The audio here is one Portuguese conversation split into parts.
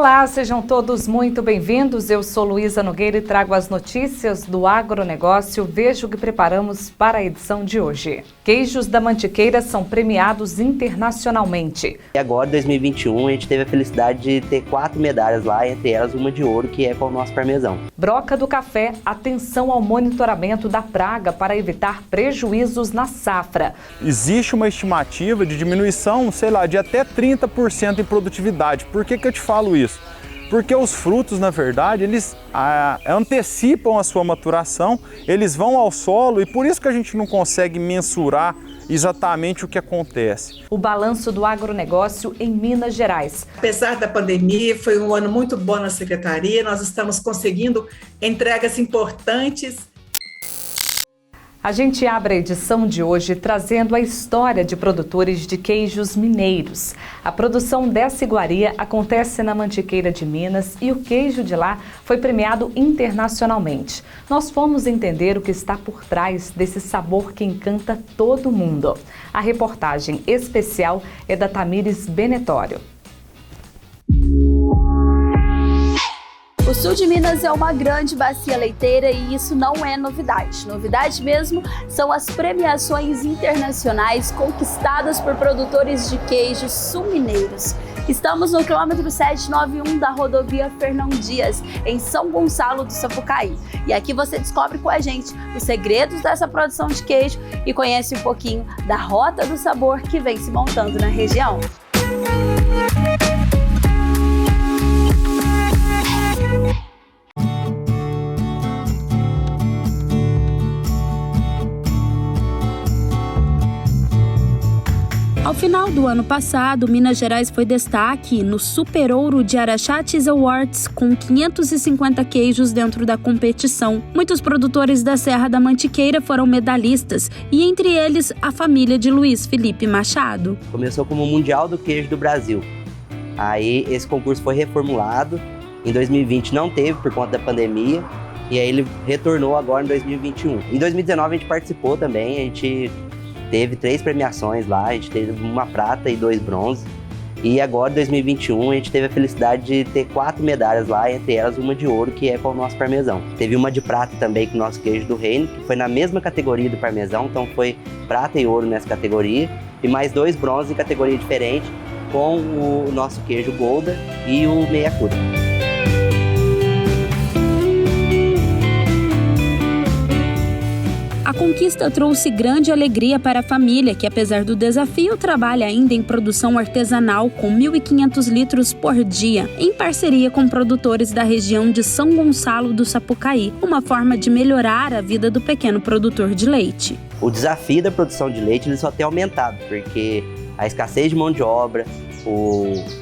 Olá, sejam todos muito bem-vindos. Eu sou Luísa Nogueira e trago as notícias do agronegócio. Veja o que preparamos para a edição de hoje. Queijos da Mantiqueira são premiados internacionalmente. E agora, em 2021, a gente teve a felicidade de ter 4 medalhas lá, entre elas uma de ouro, que é com o nosso parmesão. Broca do café, atenção ao monitoramento da praga para evitar prejuízos na safra. Existe uma estimativa de diminuição, de até 30% em produtividade. Por que eu te falo isso? Porque os frutos, na verdade, eles antecipam a sua maturação, eles vão ao solo e por isso que a gente não consegue mensurar exatamente o que acontece. O balanço do agronegócio em Minas Gerais. Apesar da pandemia, foi um ano muito bom na Secretaria, nós estamos conseguindo entregas importantes. A gente abre a edição de hoje trazendo a história de produtores de queijos mineiros. A produção dessa iguaria acontece na Mantiqueira de Minas e o queijo de lá foi premiado internacionalmente. Nós fomos entender o que está por trás desse sabor que encanta todo mundo. A reportagem especial é da Tamires Benetório. O sul de Minas é uma grande bacia leiteira e isso não é novidade. Novidade mesmo são as premiações internacionais conquistadas por produtores de queijos sul-mineiros. Estamos no quilômetro 791 da rodovia Fernão Dias, em São Gonçalo do Sapucaí. E aqui você descobre com a gente os segredos dessa produção de queijo e conhece um pouquinho da Rota do Sabor que vem se montando na região. Ao final do ano passado, Minas Gerais foi destaque no Super Ouro de Araxá Cheese Awards, com 550 queijos dentro da competição. Muitos produtores da Serra da Mantiqueira foram medalhistas, e entre eles a família de Luiz Felipe Machado. Começou como o Mundial do Queijo do Brasil. Aí esse concurso foi reformulado. Em 2020 não teve por conta da pandemia, e aí ele retornou agora em 2021. Em 2019 a gente participou também, a gente teve 3 premiações lá, a gente teve uma prata e 2 bronze. E agora, em 2021, a gente teve a felicidade de ter 4 medalhas lá, entre elas uma de ouro, que é com o nosso parmesão. Teve uma de prata também com o nosso queijo do reino, que foi na mesma categoria do parmesão, então foi prata e ouro nessa categoria. E mais 2 bronze em categoria diferente, com o nosso queijo Golda e o meia cura. A conquista trouxe grande alegria para a família, que apesar do desafio, trabalha ainda em produção artesanal com 1.500 litros por dia, em parceria com produtores da região de São Gonçalo do Sapucaí, uma forma de melhorar a vida do pequeno produtor de leite. O desafio da produção de leite ele só tem aumentado, porque a escassez de mão de obra,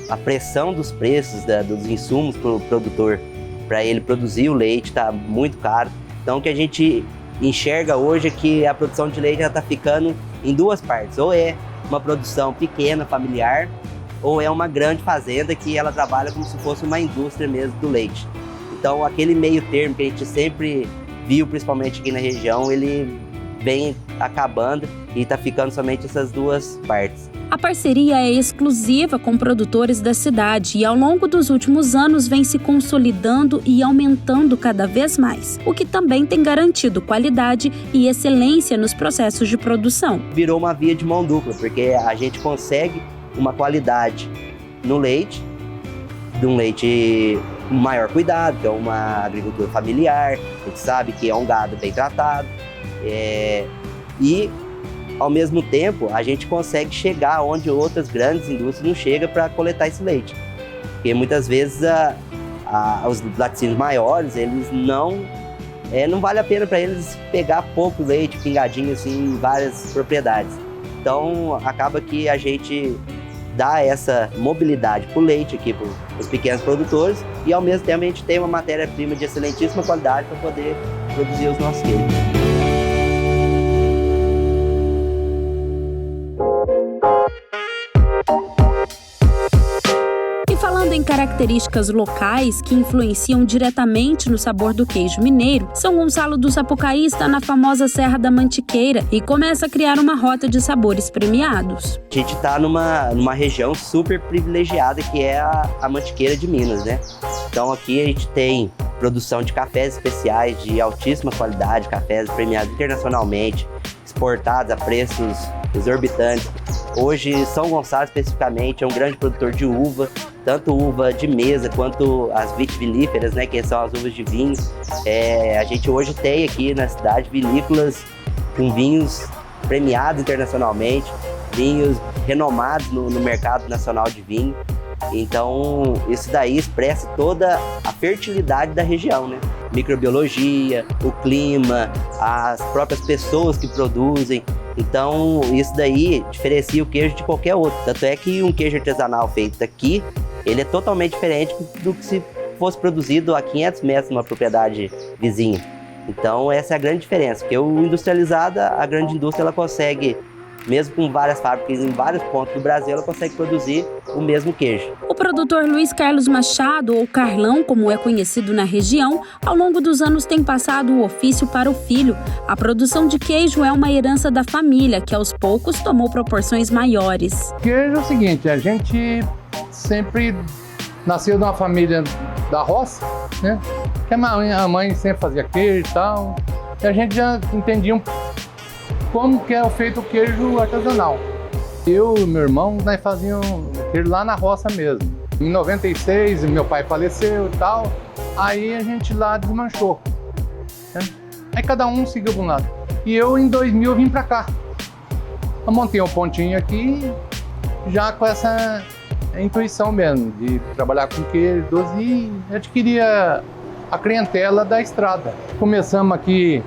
a pressão dos preços dos insumos para o produtor, para ele produzir o leite, está muito caro. Então, o que a gente enxerga hoje que a produção de leite está ficando em 2 partes, ou é uma produção pequena, familiar, ou é uma grande fazenda que ela trabalha como se fosse uma indústria mesmo do leite. Então aquele meio termo que a gente sempre viu, principalmente aqui na região, ele vem acabando e está ficando somente essas 2 partes. A parceria é exclusiva com produtores da cidade e ao longo dos últimos anos vem se consolidando e aumentando cada vez mais, o que também tem garantido qualidade e excelência nos processos de produção. Virou uma via de mão dupla, porque a gente consegue uma qualidade no leite, de um leite com maior cuidado, que é uma agricultura familiar, a gente sabe que é um gado bem tratado, e ao mesmo tempo, a gente consegue chegar onde outras grandes indústrias não chegam para coletar esse leite. Porque muitas vezes os laticínios maiores, eles não vale a pena para eles pegar pouco leite pingadinho assim, em várias propriedades. Então, acaba que a gente dá essa mobilidade para o leite aqui, para os pequenos produtores, e ao mesmo tempo a gente tem uma matéria-prima de excelentíssima qualidade para poder produzir os nossos queijos. características locais que influenciam diretamente no sabor do queijo mineiro, São Gonçalo do Sapucaí está na famosa Serra da Mantiqueira e começa a criar uma rota de sabores premiados. A gente está numa região super privilegiada que é a Mantiqueira de Minas, né? Então aqui a gente tem produção de cafés especiais de altíssima qualidade, cafés premiados internacionalmente, exportados a preços exorbitantes. Hoje, São Gonçalo especificamente é um grande produtor de uva, tanto uva de mesa quanto as vitiviníferas, né, que são as uvas de vinho. A gente hoje tem aqui na cidade vinícolas com vinhos premiados internacionalmente, vinhos renomados no mercado nacional de vinho. Então, isso daí expressa toda a fertilidade da região, né? Microbiologia, o clima, as próprias pessoas que produzem. Então, isso daí diferencia o queijo de qualquer outro. Tanto é que um queijo artesanal feito aqui, ele é totalmente diferente do que se fosse produzido a 500 metros numa propriedade vizinha. Então, essa é a grande diferença, porque o industrializado, a grande indústria, ela consegue, mesmo com várias fábricas em vários pontos do Brasil, ela consegue produzir o mesmo queijo. O produtor Luiz Carlos Machado, ou Carlão, como é conhecido na região, ao longo dos anos tem passado o ofício para o filho. A produção de queijo é uma herança da família, que aos poucos tomou proporções maiores. Queijo é o seguinte, a gente sempre nasceu de uma família da roça, né? Que a mãe sempre fazia queijo e tal, e a gente já entendia como que é feito o queijo artesanal. Eu e meu irmão, nós fazíamos queijo lá na roça mesmo. Em 96, meu pai faleceu e tal, aí a gente lá desmanchou, né? Aí cada um seguiu para um lado. E eu, em 2000, vim para cá. Eu montei um pontinho aqui, já com essa intuição mesmo, de trabalhar com queijo doce e adquirir a clientela da estrada. Começamos aqui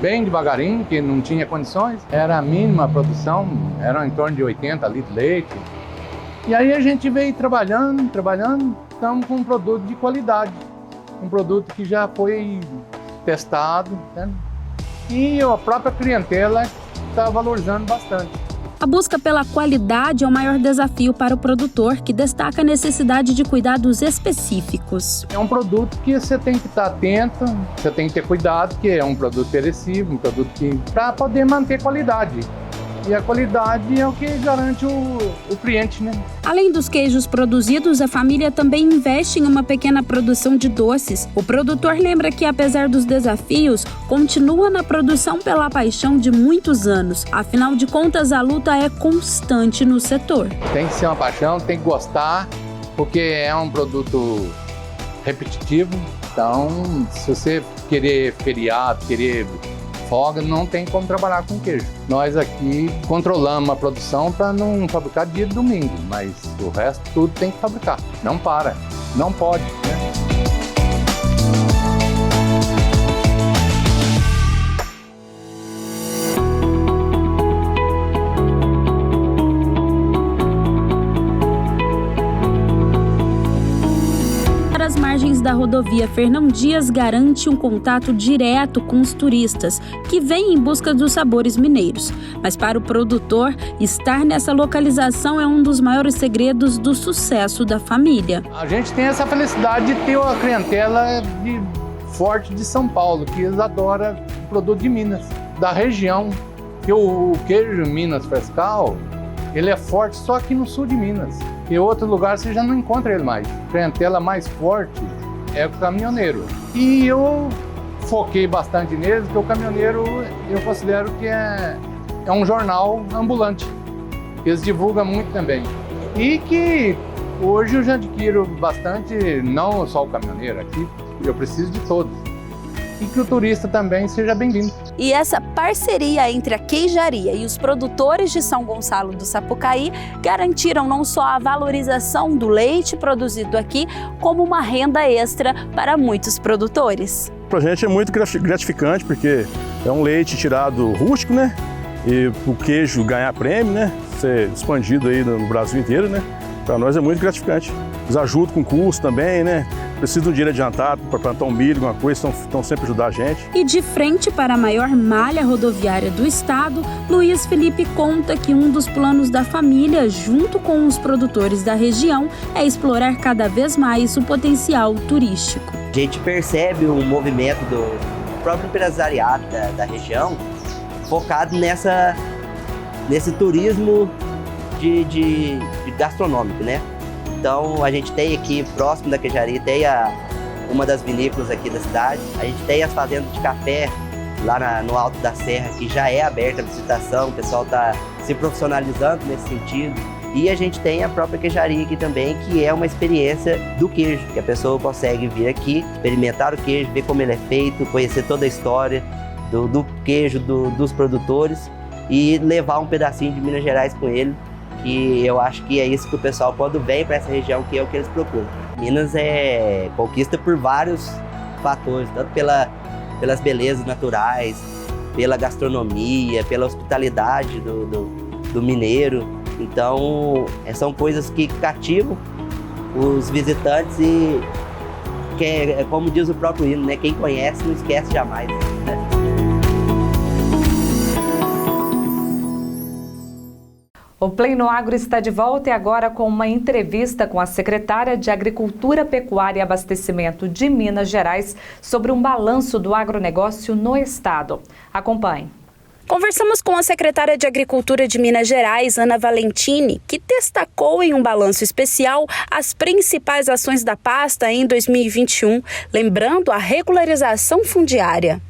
bem devagarinho, que não tinha condições, era a mínima a produção, era em torno de 80 litros de leite. E aí a gente veio trabalhando, estamos com um produto de qualidade, um produto que já foi testado, né? E a própria clientela está valorizando bastante. A busca pela qualidade é o maior desafio para o produtor, que destaca a necessidade de cuidados específicos. É um produto que você tem que estar atento, você tem que ter cuidado, que é um produto perecível, um produto que para poder manter qualidade. E a qualidade é o que garante o cliente, né? Além dos queijos produzidos, a família também investe em uma pequena produção de doces. O produtor lembra que, apesar dos desafios, continua na produção pela paixão de muitos anos. Afinal de contas, a luta é constante no setor. Tem que ser uma paixão, tem que gostar, porque é um produto repetitivo. Então, se você querer feriado, querer folga, não tem como trabalhar com queijo. Nós aqui controlamos a produção para não fabricar dia de domingo, mas o resto tudo tem que fabricar. Não para, não pode, né? As margens da rodovia Fernão Dias garante um contato direto com os turistas que vêm em busca dos sabores mineiros. Mas para o produtor, estar nessa localização é um dos maiores segredos do sucesso da família. A gente tem essa felicidade de ter uma clientela forte de São Paulo, que eles adoram o produto de Minas, da região. Que o queijo Minas Frescal, ele é forte só aqui no sul de Minas. Em outro lugar você já não encontra ele mais. A clientela mais forte é o caminhoneiro. E eu foquei bastante neles, porque o caminhoneiro eu considero que é um jornal ambulante. Eles divulgam muito também. E que hoje eu já adquiro bastante, não só o caminhoneiro aqui, eu preciso de todos. E que o turista também seja bem-vindo. E essa parceria entre a queijaria e os produtores de São Gonçalo do Sapucaí garantiram não só a valorização do leite produzido aqui, como uma renda extra para muitos produtores. Para a gente é muito gratificante, porque é um leite tirado rústico, né? E o queijo ganhar prêmio, né? Ser expandido aí no Brasil inteiro, né? Para nós é muito gratificante. Eles ajudam com custo também, né? Precisa de um dinheiro adiantado para plantar um milho, alguma coisa, estão sempre ajudando a gente. E de frente para a maior malha rodoviária do estado, Luiz Felipe conta que um dos planos da família, junto com os produtores da região, é explorar cada vez mais o potencial turístico. A gente percebe um movimento do próprio empresariado da região focado nesse turismo de gastronômico, né? Então a gente tem aqui próximo da queijaria, tem uma das vinícolas aqui da cidade, a gente tem as fazendas de café lá no Alto da Serra, que já é aberta a visitação, o pessoal está se profissionalizando nesse sentido. E a gente tem a própria queijaria aqui também, que é uma experiência do queijo, que a pessoa consegue vir aqui, experimentar o queijo, ver como ele é feito, conhecer toda a história do queijo, dos produtores e levar um pedacinho de Minas Gerais com ele. E eu acho que é isso que o pessoal, quando vem para essa região, que é o que eles procuram. Minas é conquista por vários fatores, tanto pelas belezas naturais, pela gastronomia, pela hospitalidade do mineiro. Então, são coisas que cativam os visitantes e, como diz o próprio hino, né? Quem conhece não esquece jamais, né? O Play no Agro está de volta e agora com uma entrevista com a secretária de Agricultura, Pecuária e Abastecimento de Minas Gerais sobre um balanço do agronegócio no estado. Acompanhe. Conversamos com a secretária de Agricultura de Minas Gerais, Ana Valentini, que destacou em um balanço especial as principais ações da pasta em 2021, lembrando a regularização fundiária.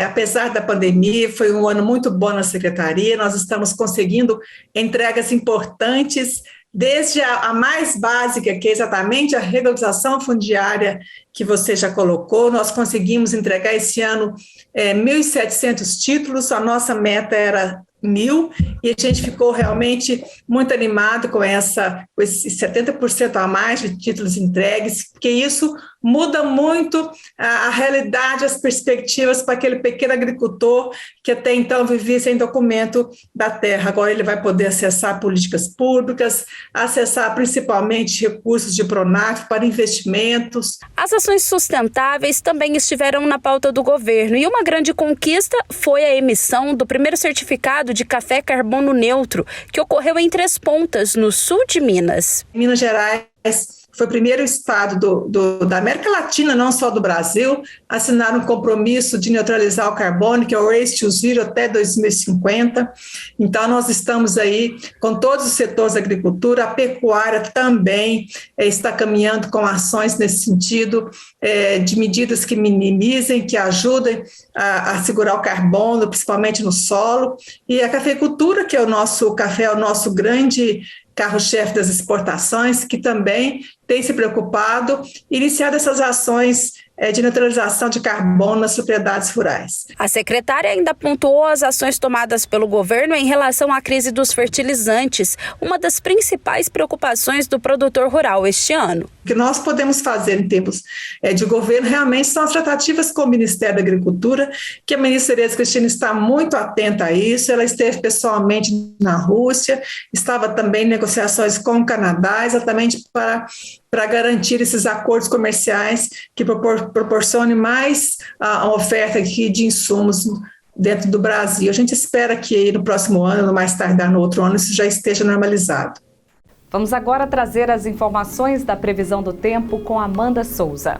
Apesar da pandemia, foi um ano muito bom na secretaria, nós estamos conseguindo entregas importantes, desde a mais básica, que é exatamente a regularização fundiária que você já colocou. Nós conseguimos entregar esse ano 1.700 títulos, a nossa meta era 1.000, e a gente ficou realmente muito animado com esse 70% a mais de títulos entregues, porque isso muda muito a realidade, as perspectivas para aquele pequeno agricultor que até então vivia sem documento da terra. Agora ele vai poder acessar políticas públicas, acessar principalmente recursos de Pronaf para investimentos. As ações sustentáveis também estiveram na pauta do governo, e uma grande conquista foi a emissão do primeiro certificado de café carbono neutro, que ocorreu em Três Pontas, no sul de Minas. Minas Gerais foi o primeiro estado da América Latina, não só do Brasil, a assinar um compromisso de neutralizar o carbono, que é o Race to Zero até 2050. Então, nós estamos aí com todos os setores da agricultura, a pecuária também está caminhando com ações nesse sentido, de medidas que minimizem, que ajudem a segurar o carbono, principalmente no solo. E a cafeicultura, que é o nosso café, é o nosso grande carro-chefe das exportações, que também tem se preocupado em iniciar essas ações de neutralização de carbono nas propriedades rurais. A secretária ainda pontuou as ações tomadas pelo governo em relação à crise dos fertilizantes, uma das principais preocupações do produtor rural este ano. O que nós podemos fazer em tempos de governo realmente são as tratativas com o Ministério da Agricultura, que a ministra Tereza Cristina está muito atenta a isso, ela esteve pessoalmente na Rússia, estava também em negociações com o Canadá, exatamente para garantir esses acordos comerciais que proporcionem mais a oferta aqui de insumos dentro do Brasil. A gente espera que no próximo ano, no mais tardar no outro ano, isso já esteja normalizado. Vamos agora trazer as informações da previsão do tempo com Amanda Souza.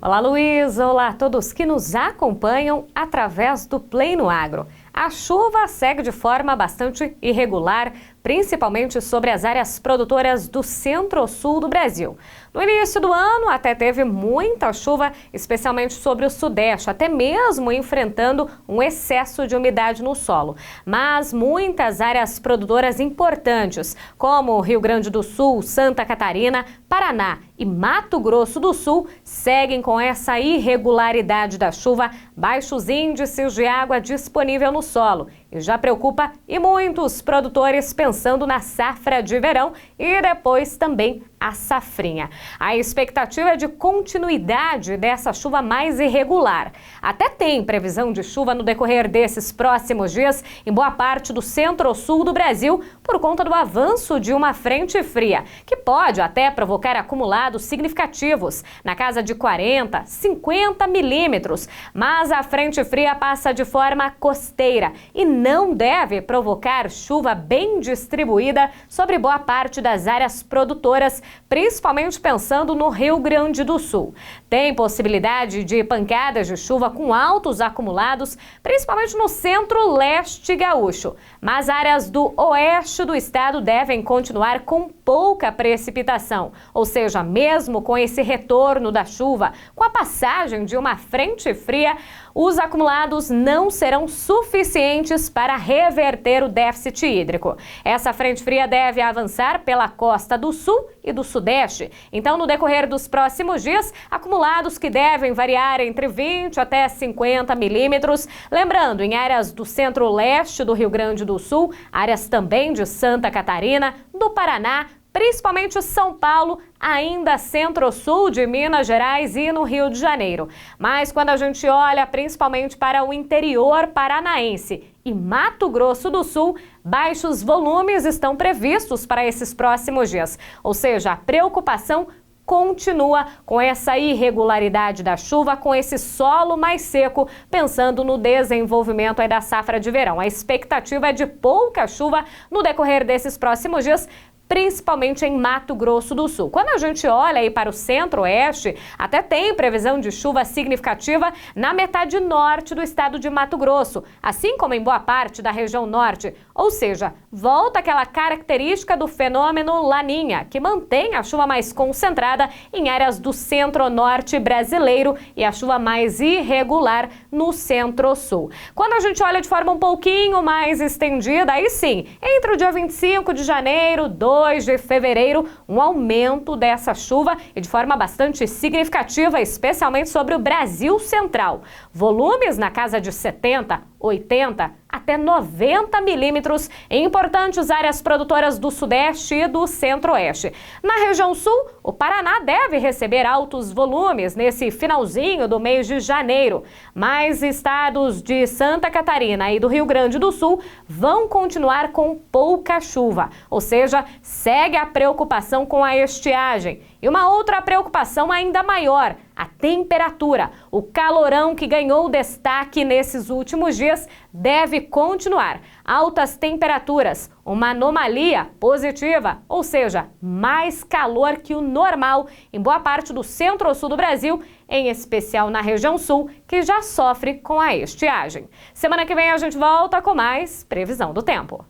Olá, Luiz! Olá a todos que nos acompanham através do Play no Agro. A chuva segue de forma bastante irregular, principalmente sobre as áreas produtoras do centro-sul do Brasil. No início do ano até teve muita chuva, especialmente sobre o sudeste, até mesmo enfrentando um excesso de umidade no solo. Mas muitas áreas produtoras importantes, como Rio Grande do Sul, Santa Catarina, Paraná e Mato Grosso do Sul, seguem com essa irregularidade da chuva, baixos índices de água disponível no solo. E já preocupa e muitos produtores pensando na safra de verão e depois também a safrinha. A expectativa é de continuidade dessa chuva mais irregular. Até tem previsão de chuva no decorrer desses próximos dias em boa parte do centro-sul do Brasil por conta do avanço de uma frente fria, que pode até provocar acumulados significativos, na casa de 40, 50 milímetros. Mas a frente fria passa de forma costeira e não deve provocar chuva bem distribuída sobre boa parte das áreas produtoras, principalmente pensando no Rio Grande do Sul. Tem possibilidade de pancadas de chuva com altos acumulados, principalmente no centro-leste gaúcho. Mas áreas do oeste do estado devem continuar com pouca precipitação, ou seja, mesmo com esse retorno da chuva, com a passagem de uma frente fria, os acumulados não serão suficientes para reverter o déficit hídrico. Essa frente fria deve avançar pela costa do sul e do sudeste. Então, no decorrer dos próximos dias, acumulados que devem variar entre 20 até 50 milímetros. Lembrando, em áreas do centro-leste do Rio Grande do Sul, áreas também de Santa Catarina, do Paraná, principalmente São Paulo, ainda centro-sul de Minas Gerais e no Rio de Janeiro. Mas quando a gente olha principalmente para o interior paranaense e Mato Grosso do Sul, baixos volumes estão previstos para esses próximos dias. Ou seja, a preocupação continua com essa irregularidade da chuva, com esse solo mais seco, pensando no desenvolvimento aí da safra de verão. A expectativa é de pouca chuva no decorrer desses próximos dias, principalmente em Mato Grosso do Sul. Quando a gente olha aí para o centro-oeste, até tem previsão de chuva significativa na metade norte do estado de Mato Grosso, assim como em boa parte da região norte. Ou seja, volta aquela característica do fenômeno Laninha, que mantém a chuva mais concentrada em áreas do centro-norte brasileiro e a chuva mais irregular no centro-sul. Quando a gente olha de forma um pouquinho mais estendida, aí sim, entre o dia 25 de janeiro, 2 de fevereiro, um aumento dessa chuva e de forma bastante significativa, especialmente sobre o Brasil Central. Volumes na casa de 70, 80 até 90 milímetros em importantes áreas produtoras do Sudeste e do Centro-Oeste. Na região Sul, o Paraná deve receber altos volumes nesse finalzinho do mês de janeiro, mas estados de Santa Catarina e do Rio Grande do Sul vão continuar com pouca chuva, ou seja, segue a preocupação com a estiagem. E uma outra preocupação ainda maior, a temperatura. O calorão que ganhou destaque nesses últimos dias deve continuar. Altas temperaturas, uma anomalia positiva, ou seja, mais calor que o normal em boa parte do centro-sul do Brasil, em especial na região sul, que já sofre com a estiagem. Semana que vem a gente volta com mais previsão do tempo.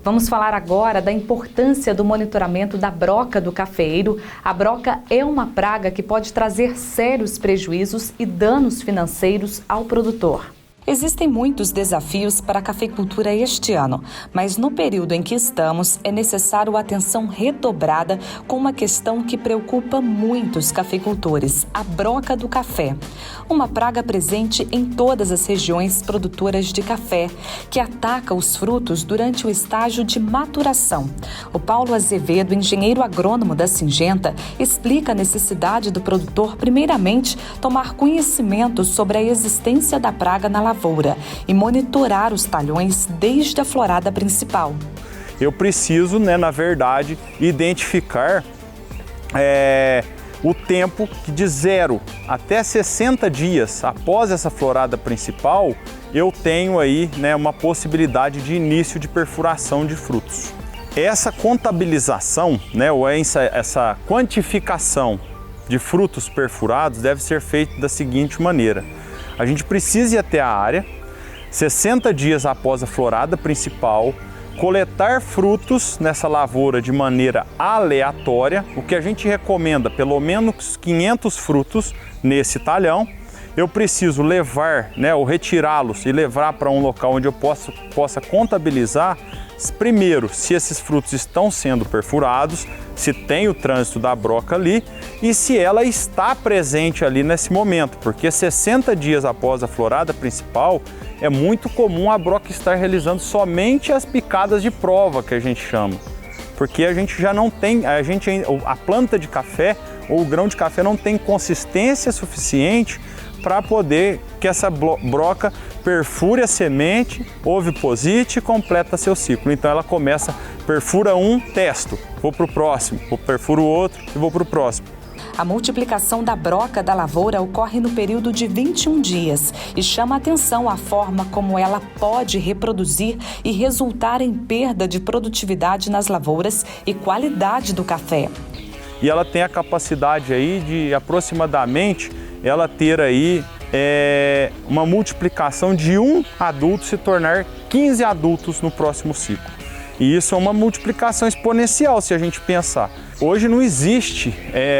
Vamos falar agora da importância do monitoramento da broca do cafeeiro. A broca é uma praga que pode trazer sérios prejuízos e danos financeiros ao produtor. Existem muitos desafios para a cafeicultura este ano, mas no período em que estamos é necessário atenção redobrada com uma questão que preocupa muitos cafeicultores, a broca do café. Uma praga presente em todas as regiões produtoras de café, que ataca os frutos durante o estágio de maturação. O Paulo Azevedo, engenheiro agrônomo da Syngenta, explica a necessidade do produtor, primeiramente, tomar conhecimento sobre a existência da praga na lavoura e monitorar os talhões desde a florada principal. Eu preciso, na verdade, identificar o tempo que de 0 até 60 dias após essa florada principal, eu tenho aí uma possibilidade de início de perfuração de frutos. Essa contabilização, ou essa quantificação de frutos perfurados deve ser feita da seguinte maneira. A gente precisa ir até a área, 60 dias após a florada principal, coletar frutos nessa lavoura de maneira aleatória. O que a gente recomenda, pelo menos 500 frutos nesse talhão. Eu preciso levar, ou retirá-los e levar para um local onde eu possa contabilizar primeiro, se esses frutos estão sendo perfurados, se tem o trânsito da broca ali e se ela está presente ali nesse momento, porque 60 dias após a florada principal, é muito comum a broca estar realizando somente as picadas de prova, que a gente chama. Porque a gente já não tem, a planta de café ou o grão de café não tem consistência suficiente para poder que essa broca perfure a semente, oviposite e completa seu ciclo. Então ela começa, perfura um, testo, vou para o próximo, perfuro o outro e vou para o próximo. A multiplicação da broca da lavoura ocorre no período de 21 dias e chama atenção a forma como ela pode reproduzir e resultar em perda de produtividade nas lavouras e qualidade do café. E ela tem a capacidade aí de aproximadamente ela ter aí uma multiplicação de um adulto se tornar 15 adultos no próximo ciclo. E isso é uma multiplicação exponencial se a gente pensar. Hoje não existe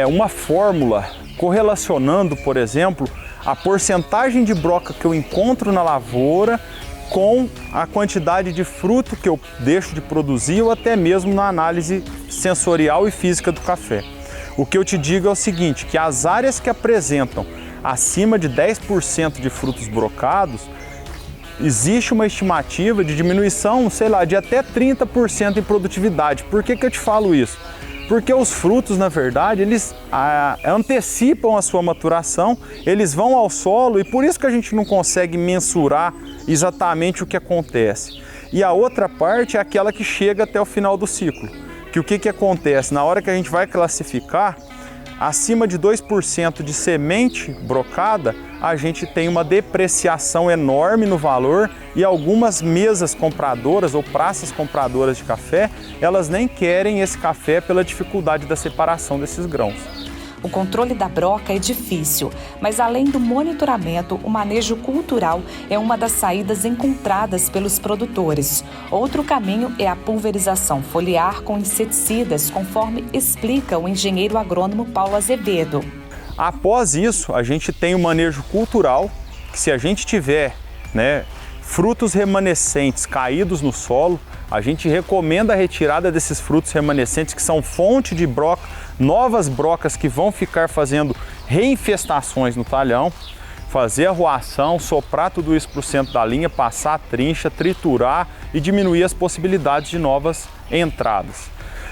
uma fórmula correlacionando, por exemplo, a porcentagem de broca que eu encontro na lavoura com a quantidade de fruto que eu deixo de produzir ou até mesmo na análise sensorial e física do café. O que eu te digo é o seguinte, que as áreas que apresentam acima de 10% de frutos brocados, existe uma estimativa de diminuição, sei lá, de até 30% em produtividade. Por que eu te falo isso? Porque os frutos, na verdade, eles antecipam a sua maturação, eles vão ao solo e por isso que a gente não consegue mensurar exatamente o que acontece. E a outra parte é aquela que chega até o final do ciclo. Que o que acontece? Na hora que a gente vai classificar, acima de 2% de semente brocada, a gente tem uma depreciação enorme no valor e algumas mesas compradoras ou praças compradoras de café, elas nem querem esse café pela dificuldade da separação desses grãos. O controle da broca é difícil, mas além do monitoramento, o manejo cultural é uma das saídas encontradas pelos produtores. Outro caminho é a pulverização foliar com inseticidas, conforme explica o engenheiro agrônomo Paulo Azevedo. Após isso, a gente tem o manejo cultural, que se a gente tiver frutos remanescentes caídos no solo, a gente recomenda a retirada desses frutos remanescentes que são fonte de broca, novas brocas que vão ficar fazendo reinfestações no talhão, fazer a arruação, soprar tudo isso para o centro da linha, passar a trincha, triturar e diminuir as possibilidades de novas entradas.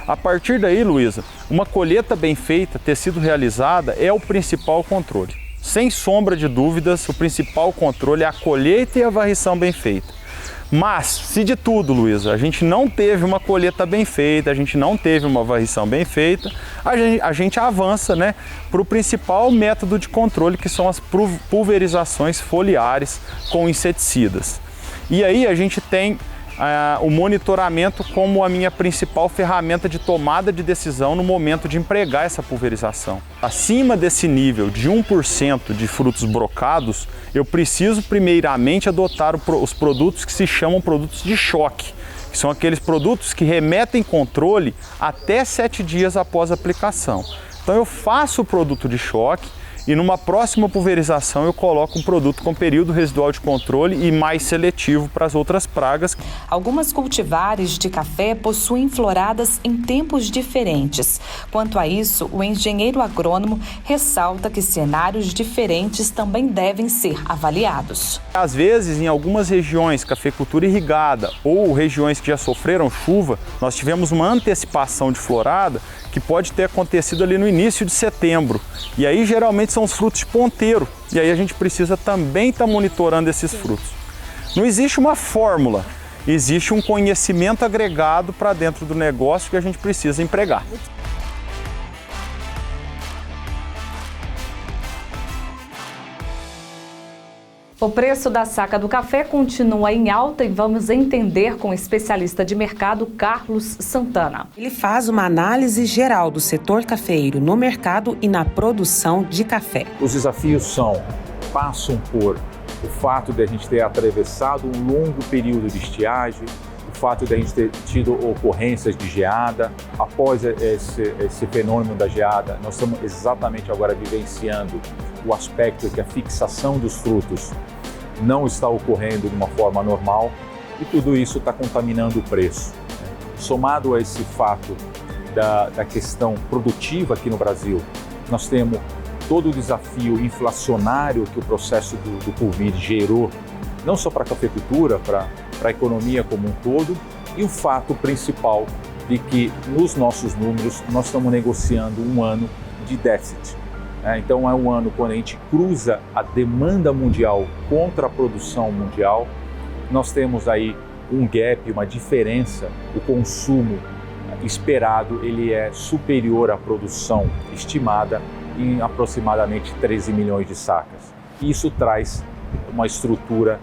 A partir daí, Luísa, uma colheita bem feita, ter sido realizada, é o principal controle. Sem sombra de dúvidas, o principal controle é a colheita e a varrição bem feita. Mas, se de tudo, Luísa, a gente não teve uma colheita bem feita, a gente não teve uma varrição bem feita, a gente avança para o principal método de controle, que são as pulverizações foliares com inseticidas. E aí a gente tem o monitoramento como a minha principal ferramenta de tomada de decisão no momento de empregar essa pulverização. Acima desse nível de 1% de frutos brocados, eu preciso primeiramente adotar os produtos que se chamam produtos de choque, que são aqueles produtos que remetem controle até 7 dias após a aplicação. Então eu faço o produto de choque e numa próxima pulverização eu coloco um produto com período residual de controle e mais seletivo para as outras pragas. Algumas cultivares de café possuem floradas em tempos diferentes. Quanto a isso, o engenheiro agrônomo ressalta que cenários diferentes também devem ser avaliados. Às vezes, em algumas regiões, cafeicultura irrigada ou regiões que já sofreram chuva, nós tivemos uma antecipação de florada que pode ter acontecido ali no início de setembro. E aí, geralmente, são os frutos de ponteiro. E aí a gente precisa também estar monitorando esses frutos. Não existe uma fórmula, existe um conhecimento agregado para dentro do negócio que a gente precisa empregar. O preço da saca do café continua em alta e vamos entender com o especialista de mercado Carlos Santana. Ele faz uma análise geral do setor cafeeiro no mercado e na produção de café. Os desafios passam por o fato de a gente ter atravessado um longo período de estiagem, o fato de a gente ter tido ocorrências de geada. Após esse fenômeno da geada, nós estamos exatamente agora vivenciando o aspecto que a fixação dos frutos não está ocorrendo de uma forma normal e tudo isso está contaminando o preço. somado a esse fato da questão produtiva aqui no Brasil, nós temos todo o desafio inflacionário que o processo do Covid gerou, não só para a cafeicultura, para a economia como um todo, e o fato principal de que nos nossos números nós estamos negociando um ano de déficit. Então é um ano quando a gente cruza a demanda mundial contra a produção mundial, nós temos aí um gap, uma diferença, o consumo esperado ele é superior à produção estimada em aproximadamente 13 milhões de sacas. Isso traz uma estrutura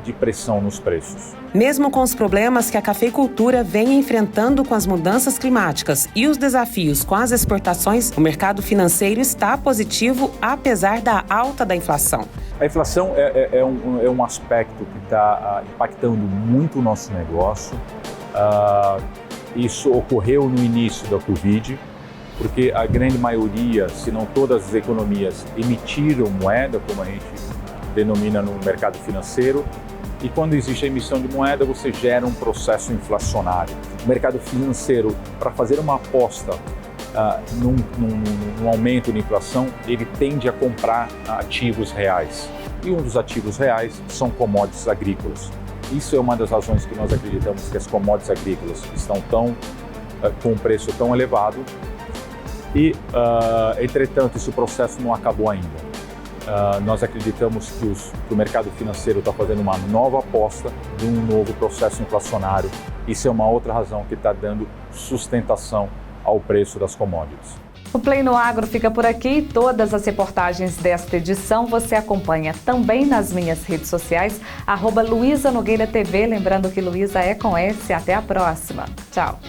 de pressão nos preços. Mesmo com os problemas que a cafeicultura vem enfrentando com as mudanças climáticas e os desafios com as exportações, o mercado financeiro está positivo apesar da alta da inflação. A inflação é um aspecto que está impactando muito o nosso negócio. Isso ocorreu no início da Covid, porque a grande maioria, se não todas as economias, emitiram moeda, como a gente denomina no mercado financeiro, e quando existe a emissão de moeda, você gera um processo inflacionário. O mercado financeiro, para fazer uma aposta num aumento de inflação, ele tende a comprar ativos reais. E um dos ativos reais são commodities agrícolas. Isso é uma das razões que nós acreditamos que as commodities agrícolas estão com um preço tão elevado e, entretanto, esse processo não acabou ainda. Nós acreditamos que o mercado financeiro está fazendo uma nova aposta de um novo processo inflacionário. Isso é uma outra razão que está dando sustentação ao preço das commodities. O Play no Agro fica por aqui. Todas as reportagens desta edição você acompanha também nas minhas redes sociais, @Luiza Nogueira TV. Lembrando que Luiza é com S. Até a próxima. Tchau.